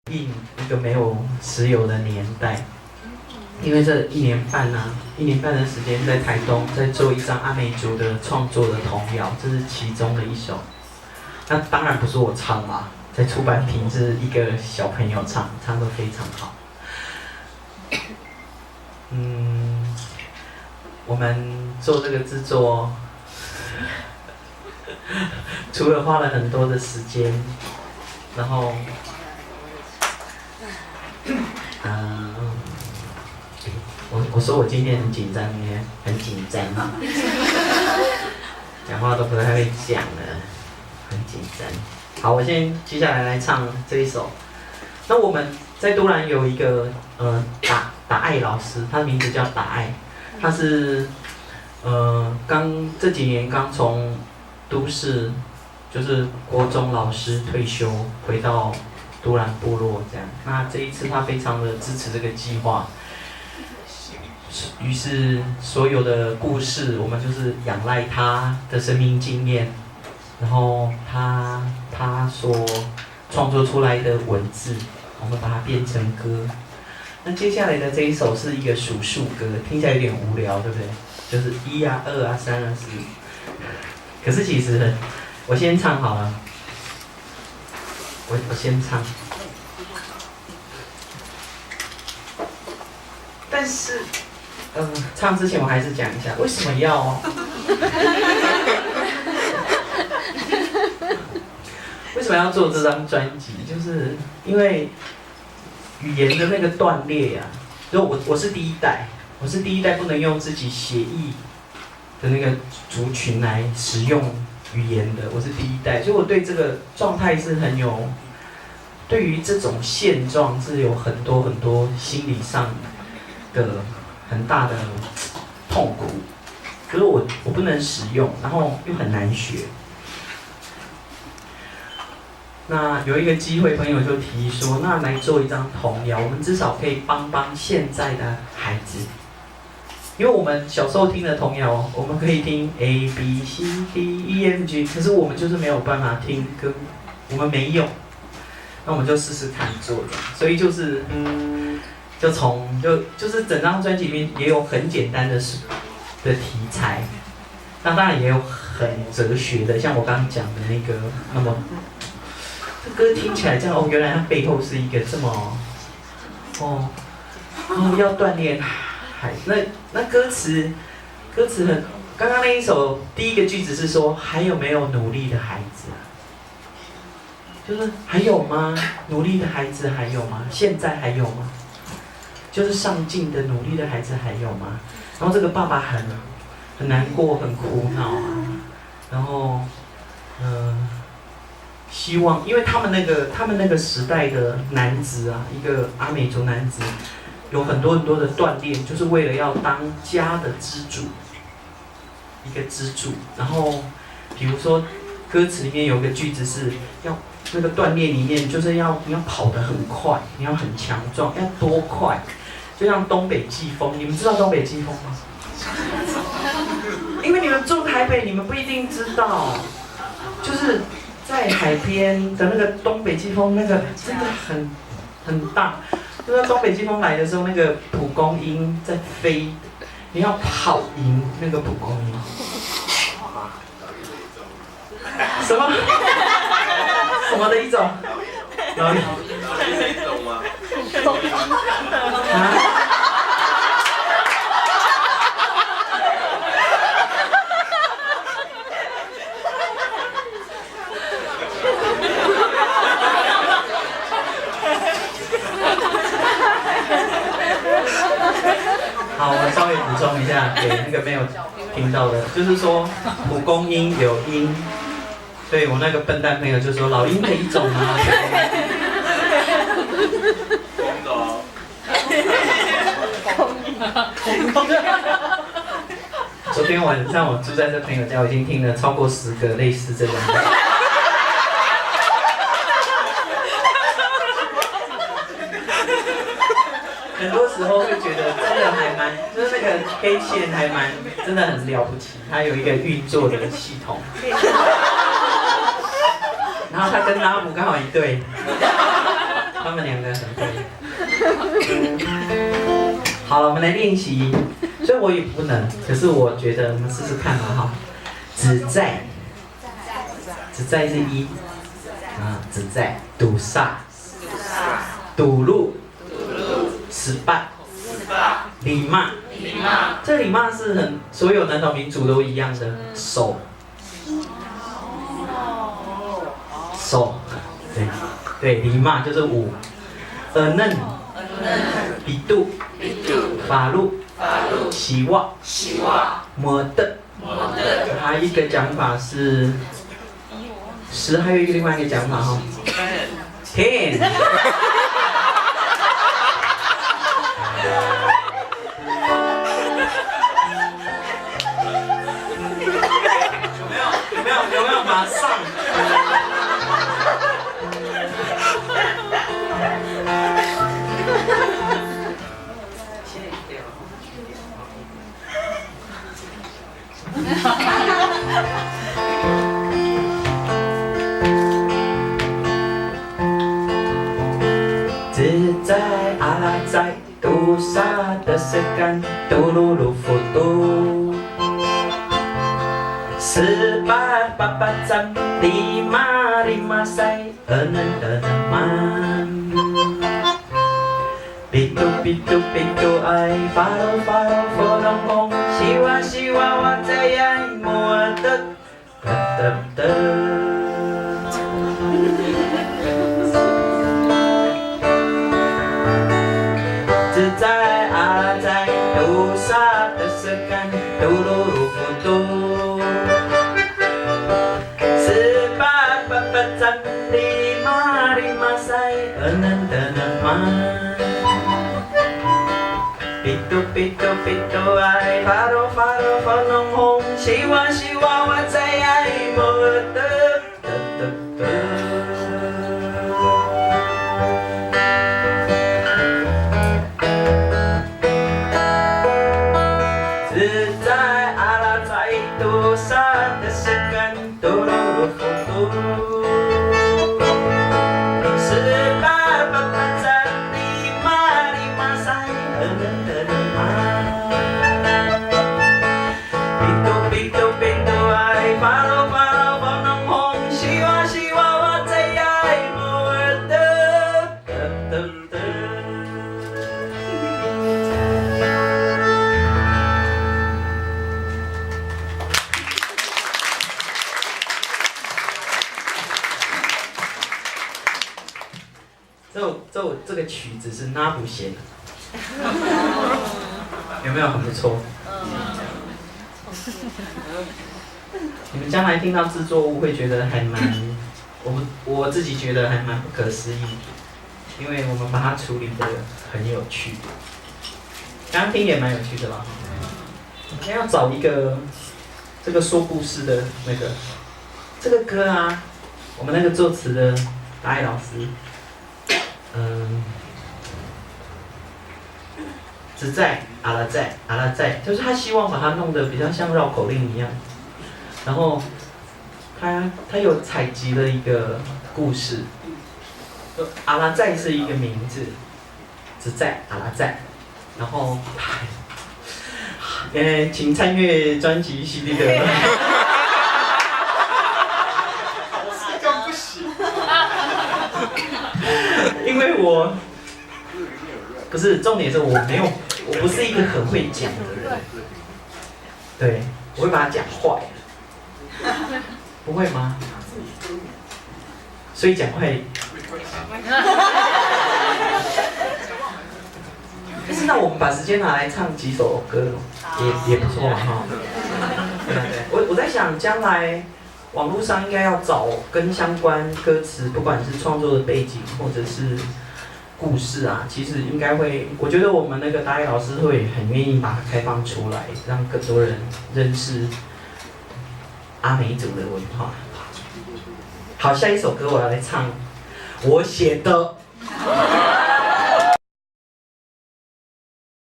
应一个没有石油的年代。因为这1年半啊，1年半的时间在台东在做一张阿美族的创作的童谣，这是其中的一首。那当然不是我唱嘛，在出版品是一个小朋友唱，唱得非常好。我们做这个制作，除了花了很多的时间，然后，我说我今天很紧张耶，很紧张嘛，讲话都不太会讲了，很紧张。好，我接下来唱这一首。那我们在都兰有一个达爱老师，他的名字叫达爱，他是这几年刚从都市就是国中老师退休，回到都兰部落这样。那这一次他非常的支持这个计划。于是所有的故事，我们就是仰赖他的生命经验，然后他所创作出来的文字，我们把它变成歌。那接下来的这一首是一个数数歌，听起来有点无聊，对不对？就是1啊、2啊、3啊、4。可是其实我先唱好了，我先唱。但是。唱之前我还是讲一下为什么要为什么要做这张专辑，就是因为语言的那个断裂呀。就我是第一代，不能用自己协议的那个族群来使用语言的，我是第一代，所以我对这个状态是对于这种现状是有很多心理上的很大的痛苦，可是我不能使用，然后又很难学。那有一个机会，朋友就提议说，那来做一张童谣，我们至少可以帮现在的孩子，因为我们小时候听的童谣，我们可以听 A B C D E F G， 可是我们就是没有办法听歌，我们没有，那我们就试试看做的，所以就是就是整张专辑里面也有很简单的题材，那当然也有很哲学的，像我刚刚讲的那个，那么这歌听起来这样原来它背后是一个这么要锻炼那歌词很，刚刚那一首第一个句子是说还有没有努力的孩子啊？就是还有吗？努力的孩子还有吗？现在还有吗？就是上进的努力的孩子还有吗？然后这个爸爸很难过，很苦恼啊，然后希望，因为他们那个时代的男子啊，一个阿美族男子，有很多的锻炼，就是为了要当家的支柱，一个支柱。然后比如说歌词里面有个句子是要那个锻炼里面，就是你要跑得很快，你要很强壮，要多快？就像东北季风，你们知道东北季风吗？因为你们住台北，你们不一定知道，就是在海边的那个东北季风，那个真的很大。就是东北季风来的时候，那个蒲公英在飞，你要跑赢那个蒲公英。什么？什么的一种？老鹰的一种吗？好，我稍微补充一下，给那个没有听到的，就是说蒲公英有鹰，所以我那个笨蛋朋友就说老鹰的一种吗？昨天晚上我住在这朋友家，我已经听了超过10个类似这种的。很多时候会觉得真的还蛮，就是那个黑线还蛮，真的很了不起，它有一个运作的系统。然后它跟拉姆刚好一对。他们两个很会。好了，我们来练习。所以我也不能，可是我觉得我们试试看嘛哈。只在，只在是一，啊，只在堵塞，堵路，失败，礼貌，这礼貌是很所有南岛民族都一样的，手，对，礼貌就是五，嫩，比度，法路。希望，么的，还有一个讲法是10，还有另外一个讲法哈 ，10。有没有马上？自在阿拉在杜萨的时间，嘟噜噜佛嘟，1888站，lima塞，6man。Pitu ay faro forong hong siwa watayay muadat katabda. 自在阿在杜萨的时间，嘟噜噜佛嘟，1888站，lima塞，6man。Pitu ay faro forong hong siwa watayay muadat katabda.自在阿拉在杜萨的时间，嘟噜噜佛嘟，1888站，lima塞，6man。Pitu ay faro forong hong siwa watayay muadat katabda.这个曲子是那不写的，有没有很不错？你们将来听到制作物会觉得还蛮，我自己觉得还蛮不可思议，因为我们把它处理得很有趣。刚刚听也蛮有趣的啦。我们要找一个这个说故事的那个这个歌啊，我们那个作词的达爱老师。只在阿拉在，就是他希望把它弄得比较像绕口令一样，然后他有采集了一个故事，阿拉在是一个名字，只在阿拉在，然后请参阅专辑 CD 的。因为我不是重点是我不是一个很会讲的人，对，我会把它讲坏，不会吗？所以讲坏。但是那我们把时间拿来唱几首歌，也不错嘛哈。对，我在想将来。网络上应该要找跟相关歌词，不管是创作的背景或者是故事啊，其实应该会，我觉得我们那个达爱老师会很愿意把它开放出来，让更多人认识阿美族的文化。好，下一首歌我要来唱我写的。